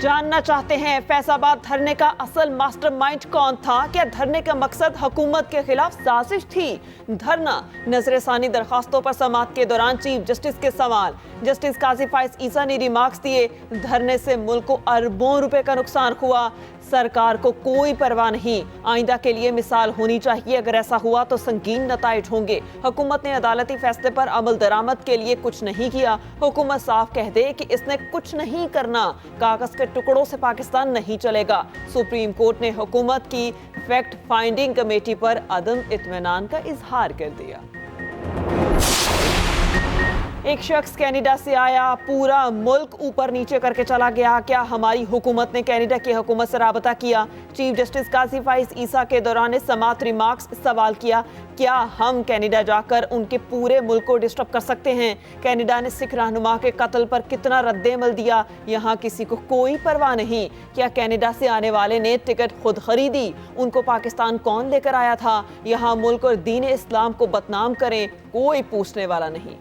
जानना चाहते हैं फैसलाबाद धरने का असल मास्टरमाइंड कौन था? क्या धरने का मकसद हुकूमत के खिलाफ साजिश थी? धरना नजरसानी दरखास्तों पर समाअत के दौरान चीफ जस्टिस के सवाल। जस्टिस काजी फाइज ईसा ने रिमार्क्स दिए, धरने से मुल्क को अरबों रुपए का नुकसान हुआ, सरकार को कोई परवाह नहीं। आइंदा के लिए मिसाल होनी चाहिए, अगर ऐसा हुआ तो संगीन नताइज होंगे। हुकूमत ने अदालती फैसले पर अमल दरामद के लिए कुछ नहीं किया। हुकूमत साफ कह दे कि इसने कुछ नहीं करना, कागज के टुकड़ों से पाकिस्तान नहीं चलेगा। सुप्रीम कोर्ट ने हुकूमत की फैक्ट फाइंडिंग कमेटी पर अदम इत्मीनान का इजहार कर दिया। एक शख्स कनाडा से आया, पूरा मुल्क ऊपर नीचे करके चला गया। क्या हमारी हुकूमत ने कनाडा की हुकूमत से राबता किया? चीफ जस्टिस काजी फाइज ईसा के दौरान समाअत रिमार्क्स सवाल किया, क्या हम कनाडा जाकर उनके पूरे मुल्क को डिस्टर्ब कर सकते हैं? कनाडा ने सिख रहनुमा के कत्ल पर कितना रद्देमल दिया, यहाँ किसी को कोई परवाह नहीं। क्या कनाडा से आने वाले ने टिकट खुद खरीदी? उनको पाकिस्तान कौन लेकर आया था? यहाँ मुल्क और दीन इस्लाम को बदनाम करें, कोई पूछने वाला नहीं।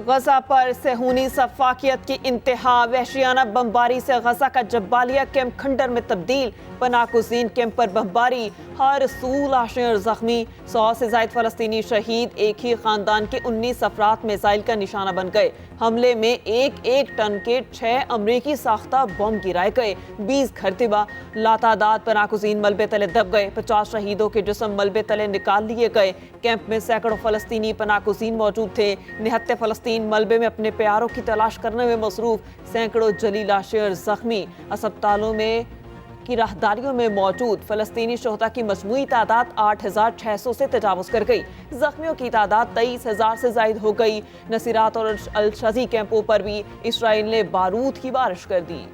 गजा पर सेहूनी सफाकियत की इंतहा, वहशियाना बमबारी से गजा का जब्बालिया कैंप खंडर में तब्दील। पनाकुज़ीन कैंप पर बमबारी, हर सू लाशें और जख्मी, 100 से ज्यादा फलस्तीनी शहीद। एक ही खानदान के 19 अफराद मिसाइल का निशाना बन गए। हमले में एक टन के 6 अमरीकी साख्ता बम गिराए गए, 20 घर तिबा। लातादाद पनाकुज़ीन मलबे तले दब गए, 50 शहीदों के जिस्म मलबे तले निकाल लिए गए। कैंप में सैकड़ों फलस्तीनी पनाकुज़ीन मौजूद थे। निहत्ते फलस्तीन मलबे में अपने प्यारों की तलाश करने में मसरूफ, सैकड़ों जली लाशें और जख्मी। अस्पतालों में की राहदारियों में मौजूद फलस्तीनी शोहदा की मजमूई तादाद 8600 से तजावुज़ कर गई। जख्मियों की तादाद 23,000 से जायद हो गई। नसीरात और अल-शज़ी कैंपों पर भी इसराइल ने बारूद की बारिश कर दी।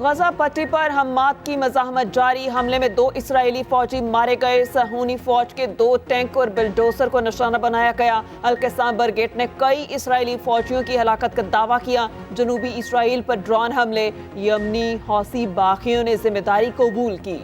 गजा पट्टी पर हमात की मज़ाहमत जारी, हमले में 2 इसराइली फौजी मारे गए। सहूनी फौज के 2 टैंक और बिल्डोजर को निशाना बनाया गया। अल-क़स्साम ब्रिगेड ने कई इसराइली फौजियों की हलाकत का दावा किया। जनूबी इसराइल पर ड्रोन हमले, यमनी हौसी बागियों ने जिम्मेदारी कबूल की।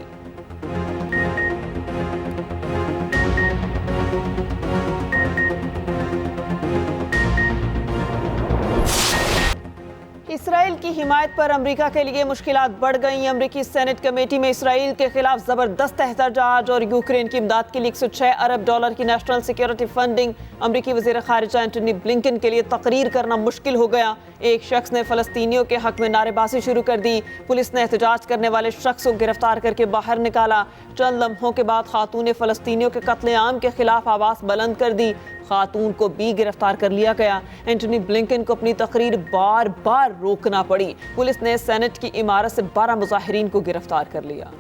इसराइल की हिमायत पर अमेरिका के लिए मुश्किलात बढ़ गई। अमेरिकी सेनेट कमेटी में इसराइल के खिलाफ जबरदस्त एहतजाज और यूक्रेन की इमदाद के लिए $106 अरब की नेशनल सिक्योरिटी फंडिंग। अमेरिकी वज़ीर ख़ारिजा एंटनी ब्लिंकन के लिए तकरीर करना मुश्किल हो गया। एक शख्स ने फलस्तीनियों के हक में नारेबाजी शुरू कर दी। पुलिस ने एहतजाज करने वाले शख्स को गिरफ्तार करके बाहर निकाला। चंद लम्हों के बाद खातून ने फलस्तीनियों के कत्लेआम के खिलाफ आवाज़ बुलंद कर दी। खातून को भी गिरफ्तार कर लिया गया। एंटनी ब्लिंकन को अपनी तकरीर बार बार रोकना पड़ी। पुलिस ने सेनेट की इमारत से 12 मुजाहिरीन को गिरफ्तार कर लिया।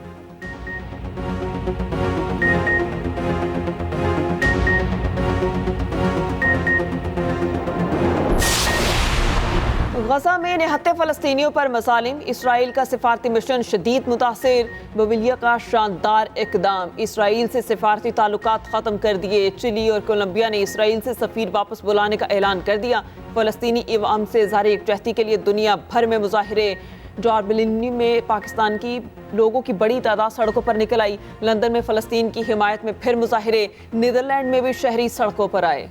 गजा में निहत्ते फलस्तीनियों पर मसालिम, इसराइल का सिफारती मिशन शदीद मुतासिर। बविलिया का शानदार इकदाम, इसराइल से सिफारती ताल्लुकात ख़त्म कर दिए। चिली और कोलंबिया ने इसराइल से सफ़ीर वापस बुलाने का ऐलान कर दिया। फ़लस्तीनी इवाम से इज़हार यकजहती के लिए दुनिया भर में मुजाहिरे। जॉर्बलिनी में पाकिस्तान की लोगों की बड़ी तादाद सड़कों पर निकल आई। लंदन में फ़लस्तीन की हिमायत में फिर मुजाहिरे। नीदरलैंड में भी शहरी सड़कों पर आए।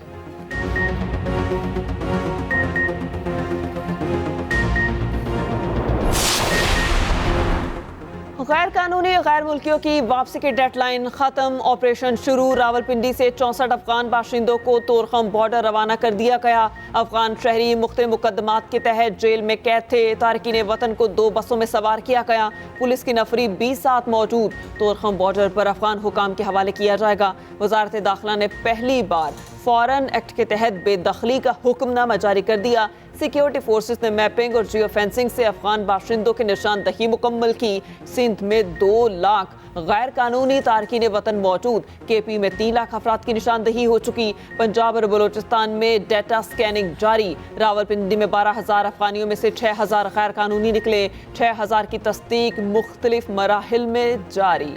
गैर कानूनी गैर मुल्कियों की वापसी की डेडलाइन खत्म, ऑपरेशन शुरू। रावलपिंडी से 64 अफगान बाशिंदों को तोरखम बॉर्डर रवाना कर दिया गया। अफगान शहरी मुख्तलिफ मुकदमात के तहत जेल में कैद थे। तारकीन वतन को 2 बसों में सवार किया गया। पुलिस की नफरी 20 साथ मौजूद। तोरखम बॉर्डर पर अफगान हुकाम के हवाले किया जाएगा। वजारत दाखिला ने पहली बार फॉरेन एक्ट के तहत बेदखली का हुक्मनामा जारी कर दिया। सिक्योरिटी फोर्सेस ने मैपिंग और जियो फेंसिंग से अफगान बाशिंदों की निशानदही मुकम्मल की। सिंध में 2 लाख गैर कानूनी तारकीन वतन मौजूद। KP में 3 लाख अफराद की निशानदही हो चुकी। पंजाब और बलोचिस्तान में डेटा स्कैनिंग जारी। रावलपिंडी में 12,000 अफगानियों में से 6,000 गैर कानूनी निकले। 6,000 की तस्दीक मुख्तलिफ मराहिल में जारी।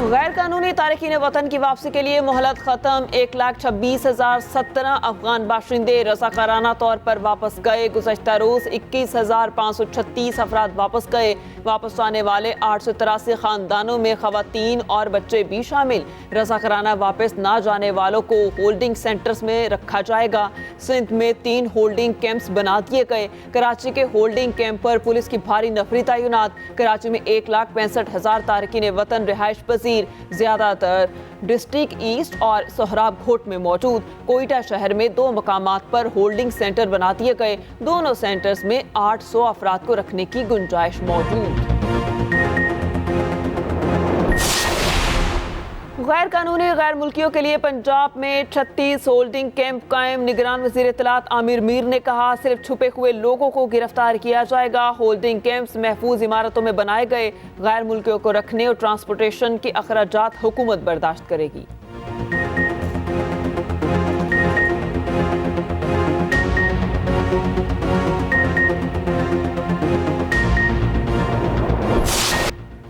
गैर कानूनी तारकीन वतन की वापसी के लिए मोहलत खत्म। 1,26,017 अफगान बाशिंदे रज़ाकाराना तौर पर वापस गए। गुज़श्ता रोज़ 21,536 अफराद वापस गए। वापस आने वाले 883 खानदानों में ख़वातीन और बच्चे भी शामिल। रज़ाकाराना वापस ना जाने वालों को होल्डिंग सेंटर्स में रखा जाएगा। सिंध में 3 होल्डिंग कैंप्स बना दिए गए। कराची के होल्डिंग कैंप पर पुलिस की भारी नफरी तैनात। कराची में 1,65,000 तारकीन वतन रिहाइश पजीर, ज्यादातर डिस्ट्रिक्ट ईस्ट और सोहराब घोट में मौजूद। कोयटा शहर में 2 मकामात पर होल्डिंग सेंटर बना दिए गए। दोनों सेंटर्स में 800 अफराद को रखने की गुंजाइश मौजूद। गैर कानूनी गैर मुल्कियों के लिए पंजाब में 36 होल्डिंग कैंप कायम। निगरान वज़ीर इत्तलात आमिर मीर ने कहा, सिर्फ छुपे हुए लोगों को गिरफ्तार किया जाएगा। होल्डिंग कैंप्स महफूज इमारतों में बनाए गए। गैर मुल्कियों को रखने और ट्रांसपोर्टेशन के अखराजात हुकूमत बर्दाश्त करेगी।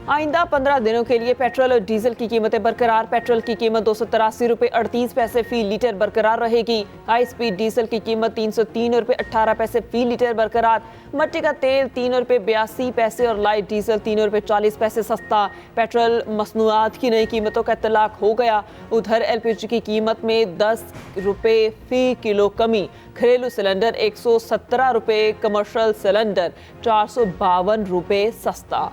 आइंदा 15 दिनों के लिए पेट्रोल और डीजल की कीमतें बरकरार। पेट्रोल की कीमत 283 रुपये 38 पैसे फी लीटर बरकरार रहेगी। हाई स्पीड डीजल की कीमत 303 रुपये 18 पैसे फी लीटर बरकरार। मट्टी का तेल 3 रुपये 82 पैसे और लाइट डीजल 3 रुपये 40 पैसे सस्ता। पेट्रोल मसनूआत की नई कीमतों का इतलाक हो गया। उधर LPG की कीमत में 10 रुपये फी किलो कमी। घरेलू सिलेंडर 117 रुपये, कमर्शियल सिलेंडर 452 रुपये सस्ता।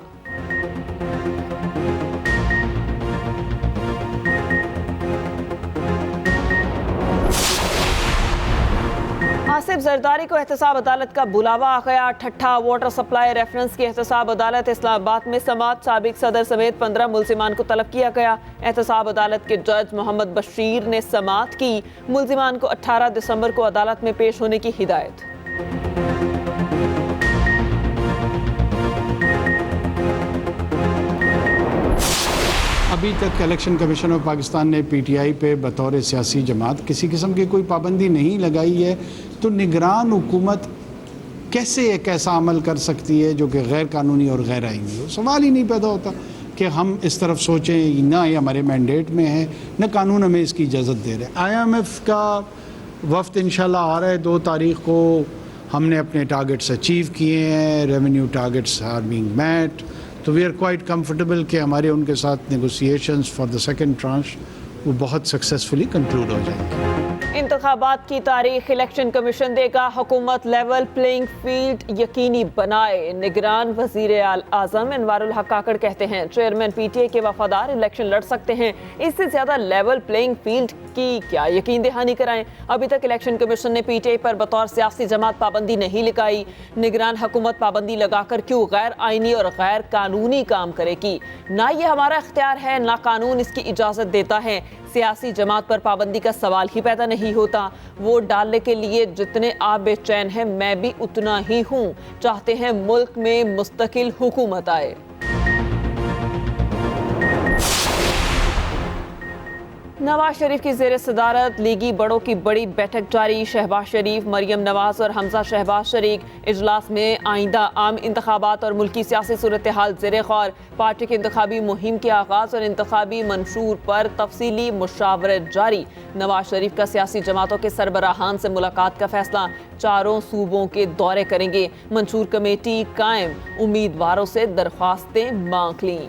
आसिफ जरदारी को एहतसाब अदालत का बुलावा आ गया। ठट्ठा वाटर सप्लाई रेफरेंस की एहतसाब अदालत इस्लामाबाद में समात साबिक सदर समेत 15 मुल्जिमान को तलब किया गया। एहतसाब अदालत के जज मोहम्मद बशीर ने समात की। मुल्जिमान को 18 दिसंबर को अदालत में पेश होने की हिदायत। अभी तक इलेक्शन कमीशन ऑफ पाकिस्तान ने PTI पे बतौर सियासी जमात किसी किस्म की कोई पाबंदी नहीं लगाई है, तो निगरान हुकूमत कैसे एक ऐसा अमल कर सकती है जो कि गैर कानूनी और गैर आईनी हो? सवाल ही नहीं पैदा होता कि हम इस तरफ सोचें। ना ये हमारे मैंडेट में है, न कानून हमें इसकी इजाज़त दे रहे। IMF का वफ्द इंशाल्लाह आ रहा है 2 तारीख को। हमने अपने टारगेट्स अचीव किए हैं। Revenue targets are being met, तो वी आर क्वाइट कंफर्टेबल कि हमारे उनके साथ negotiations for the second tranche वो बहुत सक्सेसफुली कंक्लूड हो जाएंगे। इंतखाबात की तारीख इलेक्शन कमीशन देगा। हुकूमत लेवल प्लेइंग फील्ड यकीनी बनाए। निगरान वजीर आजम अनवारुल हक काकड़ कहते हैं, चेयरमैन PTI के वफादार इलेक्शन लड़ सकते हैं। इससे ज्यादा लेवल प्लेइंग फील्ड की क्या यकीन दहानी कराएं। अभी तक इलेक्शन कमीशन ने PTI पर बतौर सियासी जमात पाबंदी नहीं लगाई। निगरान हुकूमत पाबंदी लगाकर क्यों गैर आईनी और गैर कानूनी काम करेगी? ना ये हमारा इख्तियार है, ना कानून इसकी इजाजत देता है। सियासी जमात पर पाबंदी का सवाल ही पैदा नहीं होता। वोट डालने के लिए जितने आप बेचैन हैं, मैं भी उतना ही हूँ। चाहते हैं मुल्क में मुस्तकिल हुकूमत आए। नवाज शरीफ की ज़ेर सदारत लीगी बड़ों की बड़ी बैठक जारी। शहबाज शरीफ, मरियम नवाज और हमजा शहबाज शरीक। इजलास में आइंदा आम इंतखाबात और मुल्की सियासी सूरत हाल ज़ेर गौर। पार्टी की इंतखाबी मुहिम के आगाज़ और इंतखाबी मंशूर पर तफसीली मुशावरत जारी। नवाज शरीफ का सियासी जमातों के सरबराहान से मुलाकात का फैसला। 4 सूबों के दौरे करेंगे। मंशूर कमेटी कायम। उम्मीदवारों से दरख्वास्तें मांग लीं।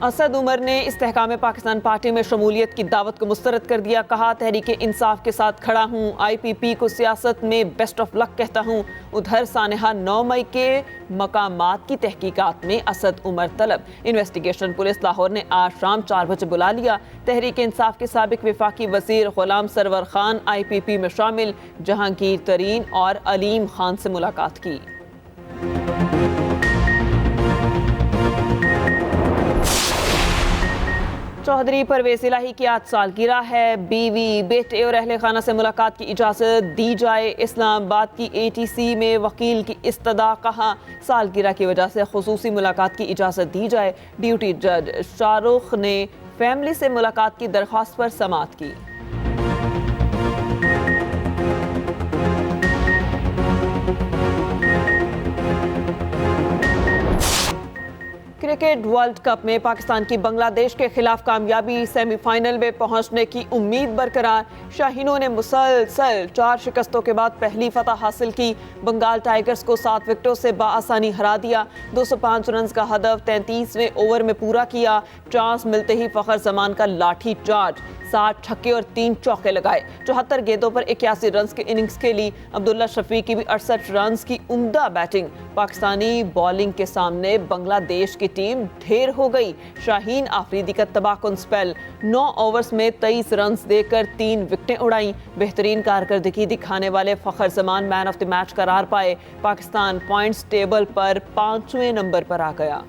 असद उमर ने इस्तेहकाम पाकिस्तान पार्टी में शमूलियत की दावत को मुस्तरद कर दिया। कहा, तहरीक इंसाफ के साथ खड़ा हूँ। IPP को सियासत में बेस्ट ऑफ लक कहता हूँ। उधर सानेहा 9 मई के मकामात की तहकीकात में असद उमर तलब। इन्वेस्टिगेशन पुलिस लाहौर ने आज शाम 4 बजे बुला लिया। तहरीक इंसाफ के साबिक वफाकी वजीर गुलाम सरवर खान IPP में शामिल। जहांगीर तरीन और अलीम खान से मुलाकात की। चौधरी परवेज इलाही की आज सालगिरह है। बीवी, बेटे और अहले खाना से मुलाकात की इजाज़त दी जाए। इस्लामाबाद की ATC में वकील की इस्तदा। कहा, सालगिरह की वजह से खुसूसी मुलाकात की इजाज़त दी जाए। ड्यूटी जज शाहरुख ने फैमिली से मुलाकात की दरख्वास्त पर समाअत की। क्रिकेट वर्ल्ड कप में पाकिस्तान की बांग्लादेश के खिलाफ कामयाबी, सेमीफाइनल में पहुंचने की उम्मीद बरकरार। शाहीनों ने मुसलसल 4 शिकस्तों के बाद पहली फतह हासिल की। बंगाल टाइगर्स को 7 विकेटों से बाआसानी हरा दिया। 205 रन का हदफ 33वें ओवर में पूरा किया। चांस मिलते ही फखर जमान का लाठी चार्ज, 60 छक्के और 3 चौके लगाए। 74 गेंदों पर 81 रन की इनिंग्स खेली। अब्दुल्ला शफीक की भी 68 रन की उम्दा बैटिंग। पाकिस्तानी बॉलिंग के सामने बांग्लादेश की टीम ढेर हो गई। शाहीन आफरीदी का तबाहकुन स्पेल, 9 ओवर्स में 23 रन देकर 3 विकेटें उड़ाई। बेहतरीन कारकर्दगी दिखाने वाले Fakhar Zaman man of the match करार पाए। पाकिस्तान पॉइंट्स टेबल पर 5वें नंबर पर आ गया।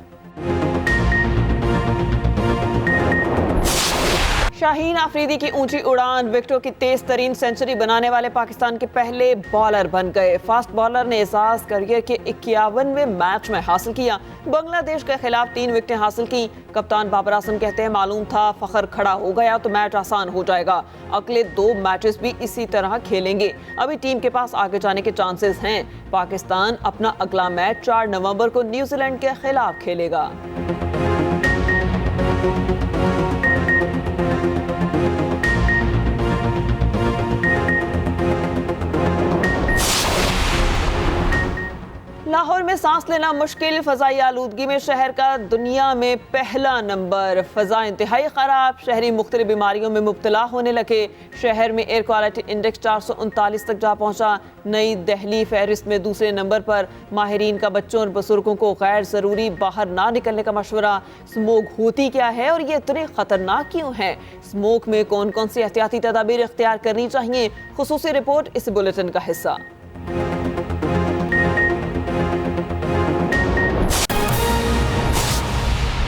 शाहीन आफरीदी की ऊंची उड़ान, विकेटों की तेज तरीन सेंचुरी बनाने वाले पाकिस्तान के पहले बॉलर बन गए। फास्ट बॉलर ने एजाज करियर के 51वें मैच में हासिल किया। बांग्लादेश के खिलाफ 3 विकेटें हासिल की। कप्तान बाबर आजम कहते हैं, मालूम था फखर खड़ा हो गया तो मैच आसान हो जाएगा। अगले 2 मैचेस भी इसी तरह खेलेंगे। अभी टीम के पास आगे जाने के चांसेस हैं। पाकिस्तान अपना अगला मैच 4 नवंबर को न्यूजीलैंड के खिलाफ खेलेगा। लाहौर में सांस लेना मुश्किल, फजाई आलूदगी में शहर का दुनिया में पहला नंबर। फजा इंतहाई खराब, शहरी मुख्तलिफ बीमारियों में मुब्तला होने लगे। शहर में एयर क्वालिटी इंडेक्स 439 तक जा पहुंचा। नई दिल्ली फहरिस्त में दूसरे नंबर पर। माहिरीन का बच्चों और बुजुर्गों को गैर ज़रूरी बाहर ना निकलने का मशवरा। स्मोक होती क्या है और ये इतनी खतरनाक क्यों है? स्मोक में कौन कौन सी एहतियाती तदाबीर इख्तियार करनी चाहिए? खुसूसी रिपोर्ट इस बुलेटिन का हिस्सा।